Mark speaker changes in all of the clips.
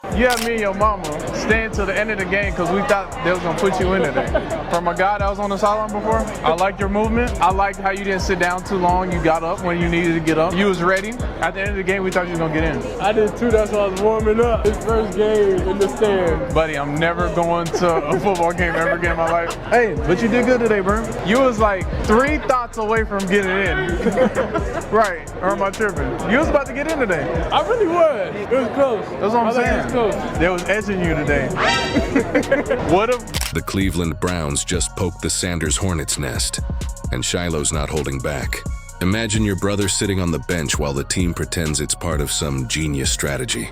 Speaker 1: You had me and your mama staying till the end of the game because we thought they was going to put you in today. From a guy that was on the sideline before, I liked your movement. I liked how you didn't sit down too long. You got up when you needed to get up. You was ready. At the end of the game, we thought you was going to get in.
Speaker 2: I did too. That's why I was warming up. His first game in the stand.
Speaker 1: Buddy, I'm never going to a football game ever again in my life. Hey, but you did good today, bro. You was like 3 thoughts away from getting in. Right, or am I tripping? You was about to get in today.
Speaker 2: I really was. It was close.
Speaker 1: That's what I'm saying.
Speaker 2: It was close.
Speaker 1: They was edging you today. What if
Speaker 3: The Cleveland Browns just poked the Sanders Hornets' nest, and Shiloh's not holding back. Imagine your brother sitting on the bench while the team pretends it's part of some genius strategy.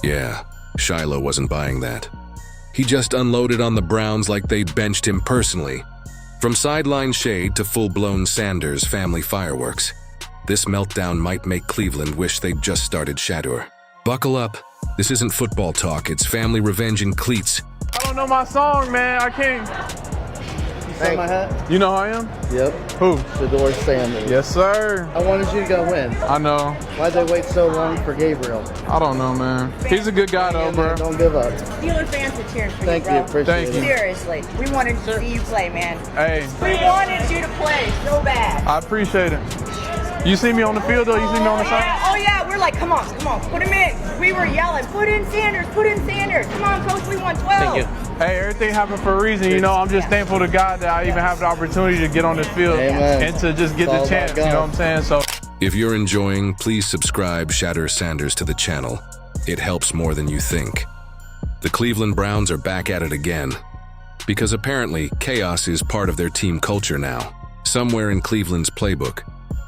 Speaker 3: Yeah, Shiloh wasn't buying that. He just unloaded on the Browns like they'd benched him personally. From sideline shade to full-blown Sanders family fireworks, this meltdown might make Cleveland wish they'd just started Shedeur. Buckle up. This isn't football talk, it's family revenge in cleats.
Speaker 1: I don't know my song, man. I can't.
Speaker 4: You saw my hat?
Speaker 1: You know who I am?
Speaker 4: Yep.
Speaker 1: Who?
Speaker 4: Shedeur Sanders.
Speaker 1: Yes, sir.
Speaker 4: I wanted you to go win.
Speaker 1: I know.
Speaker 4: Why'd they wait so long for Gabriel?
Speaker 1: I don't know, man. He's a good guy, though, bro.
Speaker 4: Don't give up.
Speaker 5: Steeler fans are cheering for
Speaker 4: Thank
Speaker 5: you,
Speaker 4: you.
Speaker 5: bro.
Speaker 4: Appreciate
Speaker 1: Thank
Speaker 4: it.
Speaker 1: you.
Speaker 5: Seriously, we wanted to see you play, man.
Speaker 1: Hey,
Speaker 5: We wanted you to play so bad.
Speaker 1: I appreciate it. You see me on the field, though? You see me on the side?
Speaker 5: Oh yeah, we're like, come on, put him in. We were yelling, put in Sanders. Come on, coach, we won 12.
Speaker 2: Thank you.
Speaker 1: Hey, everything happened for a reason. You know, I'm just thankful to God that I even have the opportunity to get on this field
Speaker 4: Amen.
Speaker 1: and to just get
Speaker 4: It's all
Speaker 1: the
Speaker 4: about
Speaker 1: chance. You
Speaker 4: God.
Speaker 1: know what I'm saying? So.
Speaker 3: If you're enjoying, please subscribe Shedeur Sanders to the channel. It helps more than you think. The Cleveland Browns are back at it again, because apparently chaos is part of their team culture now. Somewhere in Cleveland's playbook,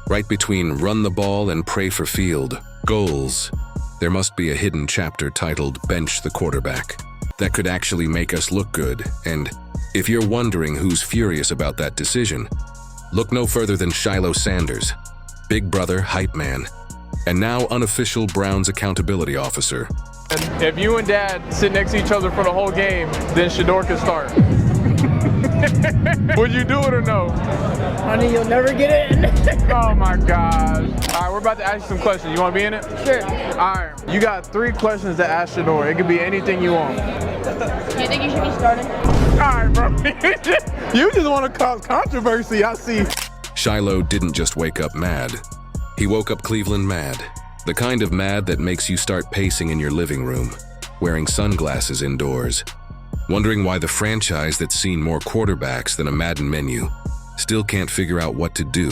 Speaker 3: right between run the ball and pray for field goals, there must be a hidden chapter titled Bench the Quarterback. That could actually make us look good, and if you're wondering who's furious about that decision, look no further than Shiloh Sanders, big brother hype man, and now unofficial Browns accountability officer.
Speaker 1: And if you and Dad sit next to each other for the whole game, then Shedeur can start. Would you do it or no?
Speaker 2: Honey, you'll never get in.
Speaker 1: Oh my gosh. All right, we're about to ask you some questions. You want to be in it?
Speaker 2: Sure.
Speaker 1: All right, you got 3 questions to ask Shedeur. It could be anything you want.
Speaker 2: Do you think you should be starting?
Speaker 1: All right, bro. You just want to cause controversy, I see.
Speaker 3: Shiloh didn't just wake up mad. He woke up Cleveland mad. The kind of mad that makes you start pacing in your living room, wearing sunglasses indoors, wondering why the franchise that's seen more quarterbacks than a Madden menu still can't figure out what to do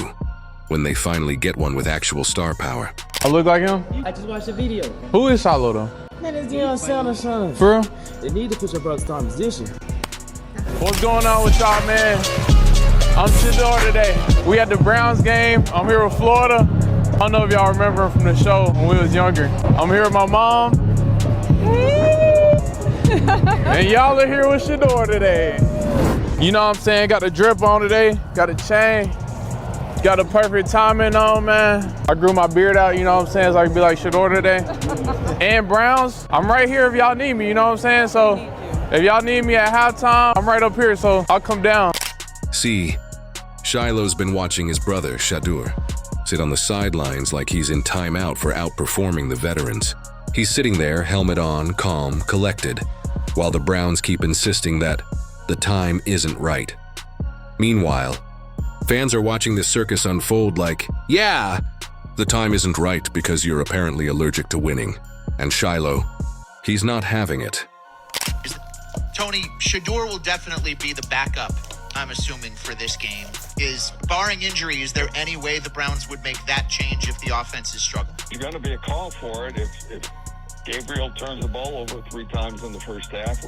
Speaker 3: when they finally get one with actual star power.
Speaker 1: I look like him?
Speaker 2: I just watched the video.
Speaker 1: Who is Shiloh, though?
Speaker 2: Man, it's Deion Sanders.
Speaker 1: For real?
Speaker 2: They need to put your brother starting position.
Speaker 1: What's going on with y'all, man? I'm Shedeur today. We at the Browns game. I'm here with Florida. I don't know if y'all remember from the show when we was younger. I'm here with my mom. And y'all are here with Shedeur today. You know what I'm saying? Got the drip on today. Got a chain. Got the perfect timing on, man. I grew my beard out, you know what I'm saying? So I can be like Shedeur today. And Browns, I'm right here if y'all need me, you know what I'm saying? So if y'all need me at halftime, I'm right up here, so I'll come down.
Speaker 3: See, Shiloh's been watching his brother, Shedeur, sit on the sidelines like he's in timeout for outperforming the veterans. He's sitting there, helmet on, calm, collected, while the Browns keep insisting that the time isn't right. Meanwhile, fans are watching this circus unfold like, yeah, the time isn't right because you're apparently allergic to winning. And Shiloh, he's not having it.
Speaker 6: Tony, Shedeur will definitely be the backup, I'm assuming, for this game. Barring injury, is there any way the Browns would make that change if the offense is struggling?
Speaker 7: There's going to be a call for it if Gabriel turns the ball over 3 times in the first half.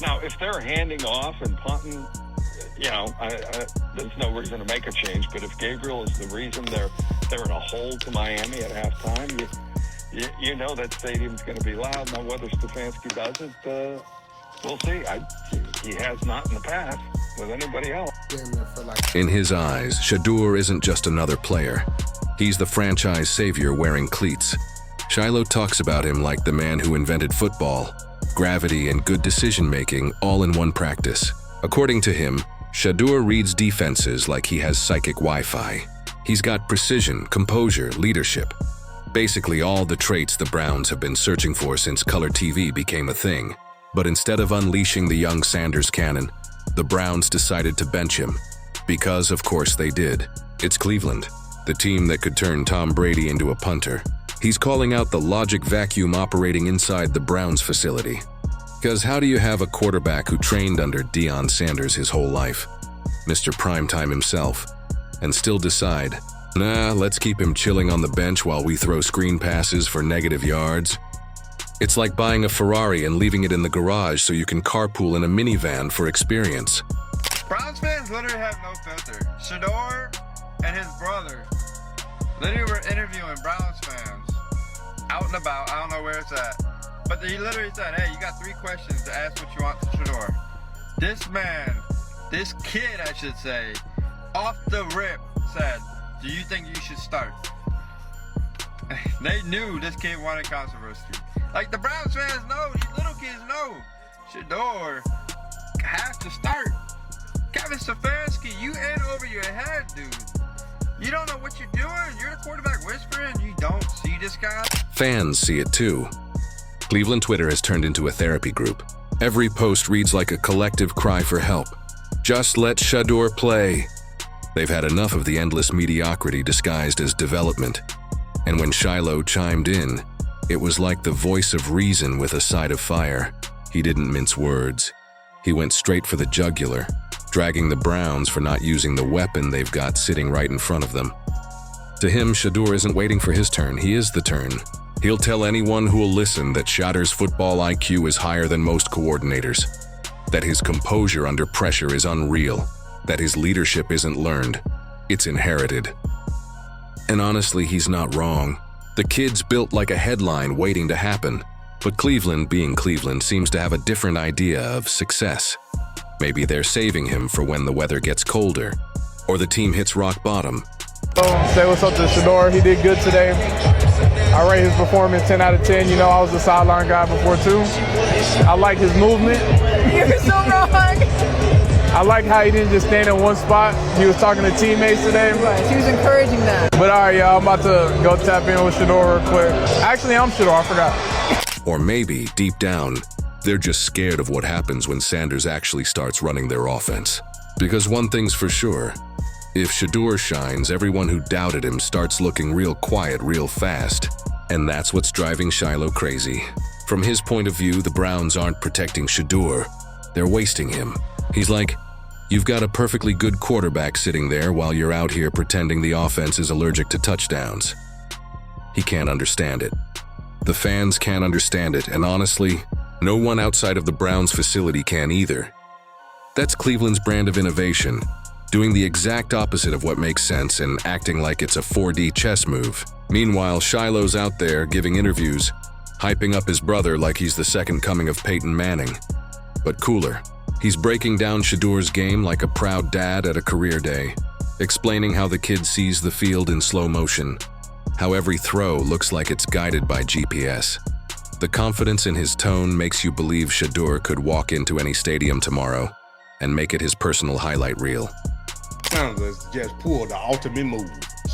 Speaker 7: Now, if they're handing off and punting, you know, there's no reason to make a change. But if Gabriel is the reason they're in a hole to Miami at halftime, you know that stadium's going to be loud. Now, whether Stefanski does it, we'll see. He has not in the past with anybody else.
Speaker 3: In his eyes, Shedeur isn't just another player. He's the franchise savior wearing cleats. Shiloh talks about him like the man who invented football, gravity and good decision-making all in one practice. According to him, Shedeur reads defenses like he has psychic Wi-Fi. He's got precision, composure, leadership. Basically all the traits the Browns have been searching for since color TV became a thing. But instead of unleashing the young Sanders cannon, the Browns decided to bench him. Because, of course, they did. It's Cleveland, the team that could turn Tom Brady into a punter. He's calling out the logic vacuum operating inside the Browns facility. Because how do you have a quarterback who trained under Deion Sanders his whole life, Mr. Primetime himself, and still decide, nah, let's keep him chilling on the bench while we throw screen passes for negative yards? It's like buying a Ferrari and leaving it in the garage so you can carpool in a minivan for experience.
Speaker 8: Browns fans literally have no filter. Shedeur and his brother literally were interviewing Browns fans out and about. I don't know where it's at. But he literally said, hey, you got 3 questions to ask what you want to Shedeur. This kid, I should say, off the rip said, do you think you should start? They knew this kid wanted controversy. Like the Browns fans know, these little kids know. Shedeur has to start. Kevin Stefanski, you in over your head, dude. You don't know what you're doing. You're the quarterback whisperer and you don't see this guy.
Speaker 3: Fans see it too. Cleveland Twitter has turned into a therapy group. Every post reads like a collective cry for help. Just let Shedeur play. They've had enough of the endless mediocrity disguised as development. And when Shiloh chimed in, it was like the voice of reason with a side of fire. He didn't mince words. He went straight for the jugular, dragging the Browns for not using the weapon they've got sitting right in front of them. To him, Shedeur isn't waiting for his turn, he is the turn. He'll tell anyone who will listen that Shedur's football IQ is higher than most coordinators, that his composure under pressure is unreal, that his leadership isn't learned, it's inherited. And honestly, he's not wrong. The kid's built like a headline waiting to happen, but Cleveland, being Cleveland, seems to have a different idea of success. Maybe they're saving him for when the weather gets colder, or the team hits rock bottom.
Speaker 1: Say what's up to Shedeur. He did good today. I rate his performance 10 out of 10. You know, I was a sideline guy before too. I like his movement.
Speaker 5: You're so wrong.
Speaker 1: I like how he didn't just stand in one spot. He was talking to teammates today.
Speaker 5: Right, he was encouraging that.
Speaker 1: But all right, y'all, I'm about to go tap in with Shedeur real quick. Actually, I'm Shedeur, I forgot.
Speaker 3: Or maybe, deep down, they're just scared of what happens when Sanders actually starts running their offense. Because one thing's for sure, if Shedeur shines, everyone who doubted him starts looking real quiet real fast. And that's what's driving Shiloh crazy. From his point of view, the Browns aren't protecting Shedeur. They're wasting him. He's like, you've got a perfectly good quarterback sitting there while you're out here pretending the offense is allergic to touchdowns. He can't understand it. The fans can't understand it, and honestly, no one outside of the Browns facility can either. That's Cleveland's brand of innovation, doing the exact opposite of what makes sense and acting like it's a 4D chess move. Meanwhile, Shiloh's out there giving interviews, hyping up his brother like he's the second coming of Peyton Manning. But cooler, he's breaking down Shedeur's game like a proud dad at a career day, explaining how the kid sees the field in slow motion, how every throw looks like it's guided by GPS. The confidence in his tone makes you believe Shedeur could walk into any stadium tomorrow and make it his personal highlight reel.
Speaker 2: Sanders just pulled the ultimate move,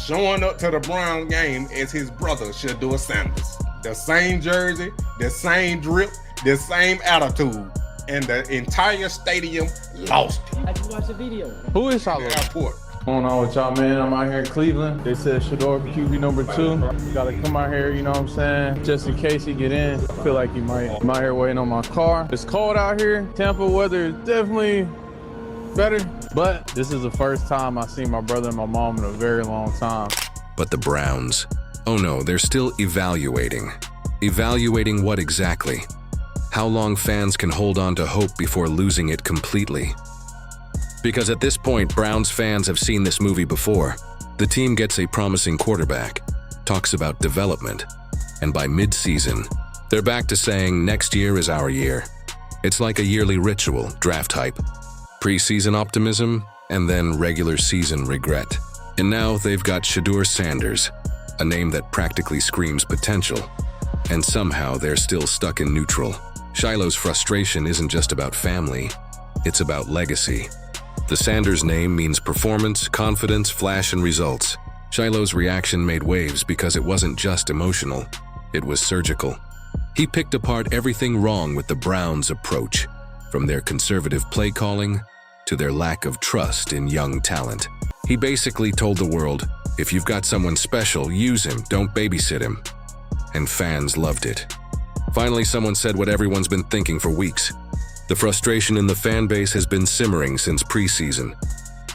Speaker 2: showing up to the Brown game as his brother Shedeur Sanders. The same jersey, the same drip, the same attitude, and the entire stadium lost him.
Speaker 9: I just watched the video.
Speaker 1: Who is Shiloh?
Speaker 2: Airport.
Speaker 1: What's going on with y'all, man? I'm out here in Cleveland. They said Shedeur QB number 2. You gotta come out here, you know what I'm saying? Just in case he get in. I feel like he might. I'm out here waiting on my car. It's cold out here. Tampa weather is definitely better, but this is the first time I see my brother and my mom in a very long time.
Speaker 3: But the Browns, oh no, they're still evaluating. Evaluating what exactly? How long fans can hold on to hope before losing it completely? Because at this point, Browns fans have seen this movie before. The team gets a promising quarterback, talks about development, and by mid-season, they're back to saying next year is our year. It's like a yearly ritual, draft hype, preseason optimism, and then regular season regret. And now they've got Shedeur Sanders, a name that practically screams potential. And somehow they're still stuck in neutral. Shiloh's frustration isn't just about family, it's about legacy. The Sanders name means performance, confidence, flash, and results. Shiloh's reaction made waves because it wasn't just emotional, it was surgical. He picked apart everything wrong with the Browns' approach, from their conservative play calling to their lack of trust in young talent. He basically told the world, if you've got someone special, use him, don't babysit him. And fans loved it. Finally, someone said what everyone's been thinking for weeks. The frustration in the fan base has been simmering since preseason.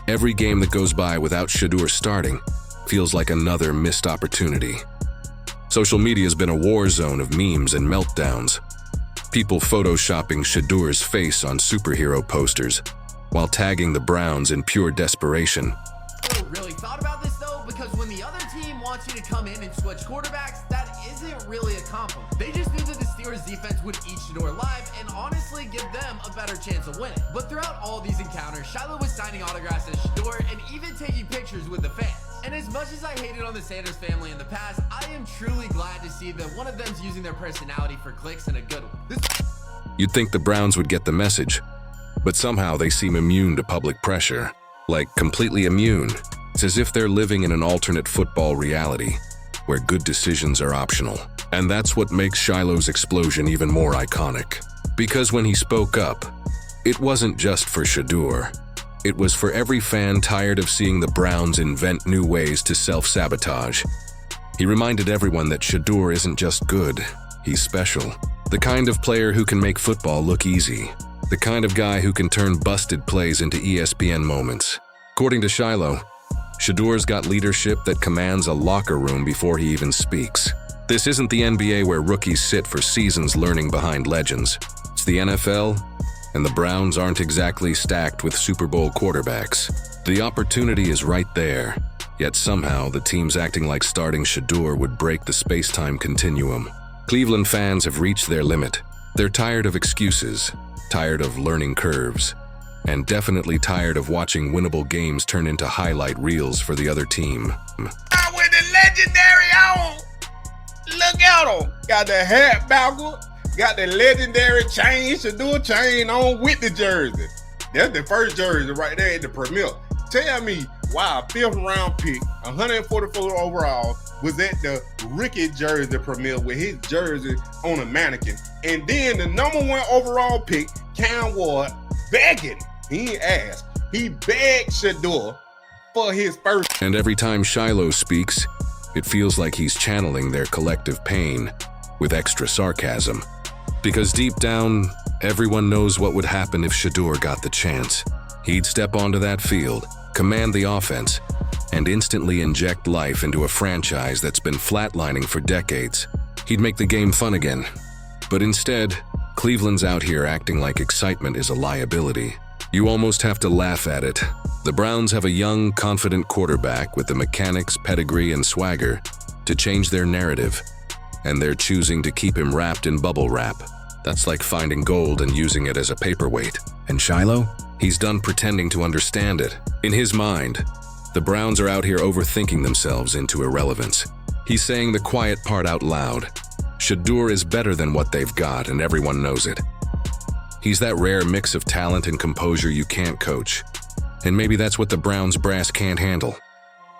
Speaker 3: Every game that goes by without Shedeur starting feels like another missed opportunity. Social media's been a war zone of memes and meltdowns. People photoshopping Shedeur's face on superhero posters, while tagging the Browns in pure desperation.
Speaker 9: Really thought about this though, because when the other team wants you to come in and switch quarterbacks, that isn't really a compliment. They just knew that the Steelers defense would eat Shedeur alive and honestly give them a better chance of winning. But throughout all these encounters, Shiloh was signing autographs as Shedeur and even taking pictures with the fans. And as much as I hated on the Sanders family in the past, I am truly glad to see that one of them's using their personality for clicks and a good one.
Speaker 3: You'd think the Browns would get the message, but somehow they seem immune to public pressure. Like, completely immune. It's as if they're living in an alternate football reality, where good decisions are optional. And that's what makes Shiloh's explosion even more iconic. Because when he spoke up, it wasn't just for Shedeur. It was for every fan tired of seeing the Browns invent new ways to self-sabotage. He reminded everyone that Shedeur isn't just good, he's special. The kind of player who can make football look easy. The kind of guy who can turn busted plays into ESPN moments. According to Shiloh, Shedeur's got leadership that commands a locker room before he even speaks. This isn't the NBA where rookies sit for seasons learning behind legends. It's the NFL, and the Browns aren't exactly stacked with Super Bowl quarterbacks. The opportunity is right there, yet somehow the team's acting like starting Shedeur would break the space-time continuum. Cleveland fans have reached their limit. They're tired of excuses, tired of learning curves, and definitely tired of watching winnable games turn into highlight reels for the other team.
Speaker 2: With the legendary on, look at him. Got the hat backward, got the legendary chain, Shedeur chain on with the jersey. That's the first jersey right there at the premiere. Tell me why a 5th round pick, 144 overall, was at the rookie jersey premiere with his jersey on a mannequin. And then the #1 overall pick, Cam Ward, begging. He ain't asked. He begged Shedeur for his first.
Speaker 3: And every time Shiloh speaks, it feels like he's channeling their collective pain with extra sarcasm. Because deep down, everyone knows what would happen if Shedeur got the chance. He'd step onto that field, command the offense, and instantly inject life into a franchise that's been flatlining for decades. He'd make the game fun again. But instead, Cleveland's out here acting like excitement is a liability. You almost have to laugh at it. The Browns have a young, confident quarterback with the mechanics, pedigree, and swagger to change their narrative, and they're choosing to keep him wrapped in bubble wrap. That's like finding gold and using it as a paperweight. And Shiloh? He's done pretending to understand it. In his mind, the Browns are out here overthinking themselves into irrelevance. He's saying the quiet part out loud. Shedeur is better than what they've got, and everyone knows it. He's that rare mix of talent and composure you can't coach. And maybe that's what the Browns brass can't handle.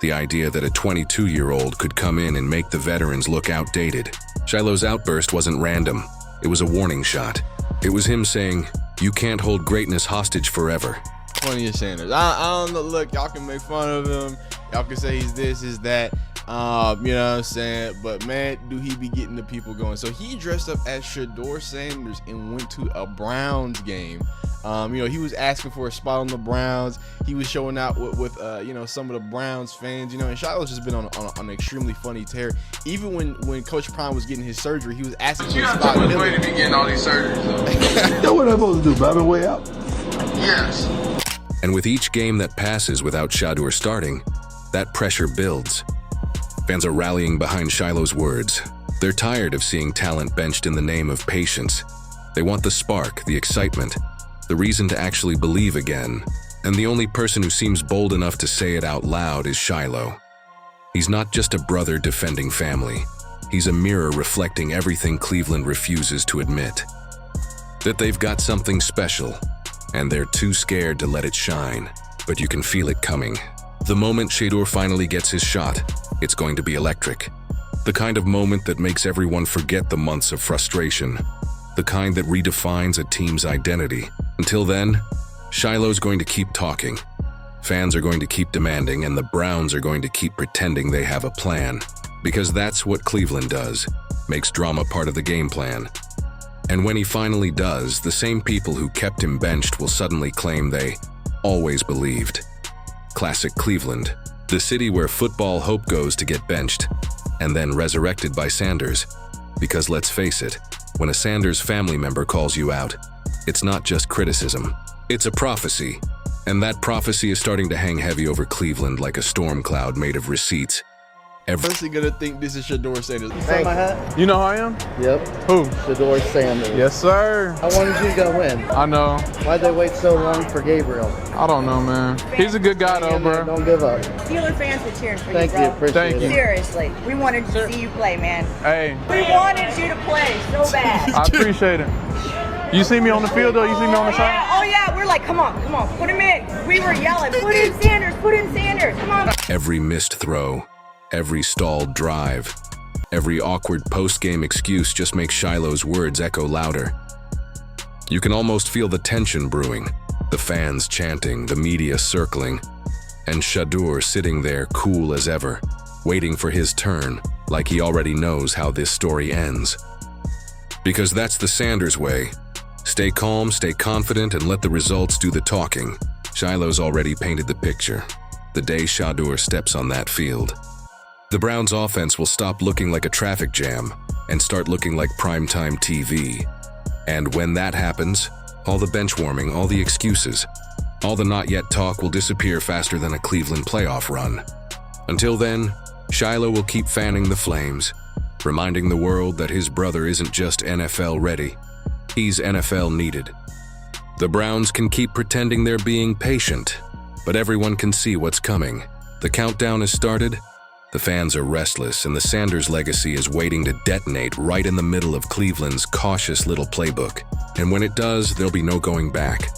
Speaker 3: The idea that a 22-year-old could come in and make the veterans look outdated. Shiloh's outburst wasn't random. It was a warning shot. It was him saying, you can't hold greatness hostage forever.
Speaker 10: Funny as Sanders. I don't know. Look, y'all can make fun of him. Y'all can say he's this, he's that. You know what I'm saying? But man, do he be getting the people going. So he dressed up as Shedeur Sanders and went to a Browns game. You know, he was asking for a spot on the Browns. He was showing out with you know, some of the Browns fans, you know, and Shiloh's just been on an extremely funny tear. Even when Coach Prime was getting his surgery, he was asking for a spot.
Speaker 8: You got way to be getting all these surgeries, though.
Speaker 11: That's what I'm supposed to do, baby, way out.
Speaker 8: Yes.
Speaker 3: And with each game that passes without Shedeur starting, that pressure builds. Fans are rallying behind Shiloh's words. They're tired of seeing talent benched in the name of patience. They want the spark, the excitement, the reason to actually believe again. And the only person who seems bold enough to say it out loud is Shiloh. He's not just a brother defending family. He's a mirror reflecting everything Cleveland refuses to admit. That they've got something special, and they're too scared to let it shine. But you can feel it coming. The moment Shedeur finally gets his shot, it's going to be electric. The kind of moment that makes everyone forget the months of frustration. The kind that redefines a team's identity. Until then, Shiloh's going to keep talking. Fans are going to keep demanding, and the Browns are going to keep pretending they have a plan. Because that's what Cleveland does, makes drama part of the game plan. And when he finally does, the same people who kept him benched will suddenly claim they always believed. Classic Cleveland, the city where football hope goes to get benched, and then resurrected by Sanders. Because let's face it, when a Sanders family member calls you out, it's not just criticism, it's a prophecy. And that prophecy is starting to hang heavy over Cleveland like a storm cloud made of receipts.
Speaker 10: Personally gonna think this is Shedeur Sanders.
Speaker 4: You saw my hat?
Speaker 1: You know who I am?
Speaker 4: Yep.
Speaker 1: Who?
Speaker 4: Shedeur Sanders.
Speaker 1: Yes, sir.
Speaker 4: I wanted you to win.
Speaker 1: I know.
Speaker 4: Why'd they wait so long for Gabriel?
Speaker 1: I don't know, man. He's a good guy, though, bro.
Speaker 4: Don't give up.
Speaker 5: Steeler fans were cheering for
Speaker 4: Thank
Speaker 5: you,
Speaker 4: you.
Speaker 5: bro.
Speaker 4: Appreciate
Speaker 1: Thank
Speaker 4: it.
Speaker 1: you.
Speaker 5: Seriously, we wanted to see you play, man.
Speaker 1: Hey,
Speaker 5: We wanted you to play so bad.
Speaker 1: I appreciate it. You see me on the field, though? You see me on the side?
Speaker 5: Oh yeah, we're like, come on, put him in. We were yelling, put in Sanders, come on.
Speaker 3: Every missed throw, every stalled drive, every awkward post-game excuse just makes Shiloh's words echo louder. You can almost feel the tension brewing, the fans chanting, the media circling, and Shedeur sitting there cool as ever, waiting for his turn, like he already knows how this story ends. Because that's the Sanders way. Stay calm, stay confident, and let the results do the talking. Shiloh's already painted the picture. The day Shedeur steps on that field, the Browns' offense will stop looking like a traffic jam and start looking like primetime TV. And when that happens, all the bench warming, all the excuses, all the not yet talk will disappear faster than a Cleveland playoff run. Until then, Shiloh will keep fanning the flames, reminding the world that his brother isn't just NFL ready, he's NFL needed. The Browns can keep pretending they're being patient, but everyone can see what's coming. The countdown has started, the fans are restless, and the Sanders legacy is waiting to detonate right in the middle of Cleveland's cautious little playbook. And when it does, there'll be no going back.